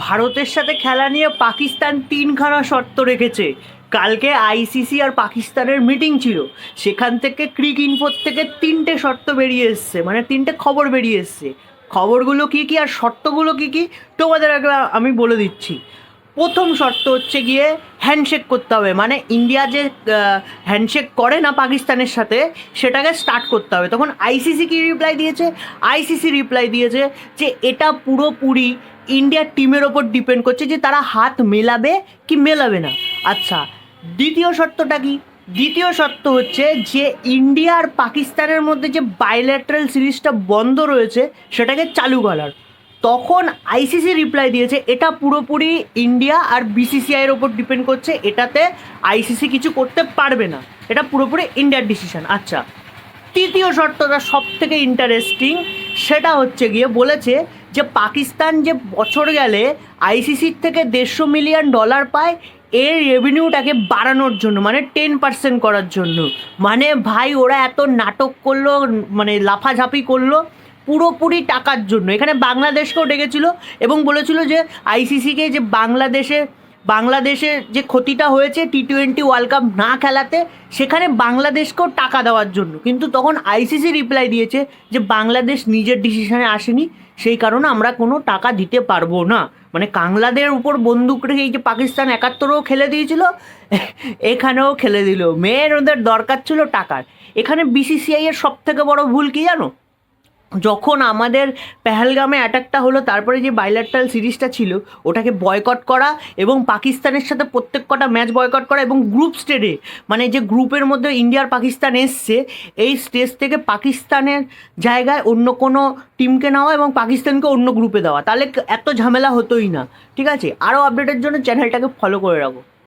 ভারতের সাথে খেলা নিয়ে পাকিস্তান তিনখানা শর্ত রেখেছে। কালকে আইসিসি আর পাকিস্তানের মিটিং ছিল, সেখান থেকে ক্রিক ইনফোর থেকে তিনটে শর্ত বেরিয়ে এসছে, মানে তিনটে খবর বেরিয়ে এসছে। খবরগুলো কী কী আর শর্তগুলো কী কী তোমাদের একবার আমি বলে দিচ্ছি। প্রথম শর্ত হচ্ছে গিয়ে হ্যান্ডশেক করতে হবে, মানে ইন্ডিয়া যে হ্যান্ডশেক করে না পাকিস্তানের সাথে, সেটাকে স্টার্ট করতে হবে। তখন আইসিসি কি রিপ্লাই দিয়েছে? আইসিসি রিপ্লাই দিয়েছে যে এটা পুরোপুরি ইন্ডিয়ার টিমের ওপর ডিপেন্ড করছে যে তারা হাত মেলাবে কি মেলাবে না। আচ্ছা, দ্বিতীয় শর্তটা কি? দ্বিতীয় শর্ত হচ্ছে যে ইন্ডিয়া আর পাকিস্তানের মধ্যে যে বাইল্যাটারাল সিরিজটা বন্ধ রয়েছে সেটাকে চালু করার। তখন আইসিসি রিপ্লাই দিয়েছে এটা পুরোপুরি ইন্ডিয়া আর বিসিসিআইয়ের ওপর ডিপেন্ড করছে, এটাতে আইসিসি কিছু করতে পারবে না, এটা পুরোপুরি ইন্ডিয়ার ডিসিশন। আচ্ছা, তৃতীয় শর্তটা সব থেকে ইন্টারেস্টিং, সেটা হচ্ছে গিয়ে বলেছে যে পাকিস্তান যে বছর গেলে আইসিসির থেকে $150 মিলিয়ন পায়, এর রেভিনিউটাকে বাড়ানোর জন্য, মানে 10% করার জন্য। মানে ভাই, ওরা এত নাটক করলো, মানে লাফাঝাপি করলো পুরোপুরি টাকার জন্য। এখানে বাংলাদেশকেও ডেকেছিল এবং বলেছিল যে আইসিসিকে যে বাংলাদেশের যে ক্ষতিটা হয়েছে T20 ওয়ার্ল্ড কাপ না খেলাতে, সেখানে বাংলাদেশকেও টাকা দেওয়ার জন্য। কিন্তু তখন আইসিসি রিপ্লাই দিয়েছে যে বাংলাদেশ নিজের ডিসিশনে আসেনি, সেই কারণে আমরা কোনো টাকা দিতে পারবো না। মানে কাংলাদের উপর বন্দুক রেখে এই যে পাকিস্তান 71ও খেলে দিয়েছিল, এখানেও খেলে দিল। মেয়ের ওদের দরকার ছিল টাকার। এখানে বিসিসিআই এর সব থেকে বড় ভুল কি জানো? যখন আমাদের পেহেলগামে অ্যাটাকটা হলো, তারপরে যে বাইল্যাটারাল সিরিজটা ছিল ওটাকে বয়কট করা এবং পাকিস্তানের সাথে প্রত্যেক কটা ম্যাচ বয়কট করা, এবং গ্রুপ স্টেজে, মানে যে গ্রুপের মধ্যে ইন্ডিয়ার পাকিস্তান এসছে, এই স্টেজ থেকে পাকিস্তানের জায়গায় অন্য কোনো টিমকে নেওয়া এবং পাকিস্তানকে অন্য গ্রুপে দেওয়া, তাহলে এত ঝামেলা হতোই না। ঠিক আছে, আরও আপডেটের জন্য চ্যানেলটাকে ফলো করে রাখো।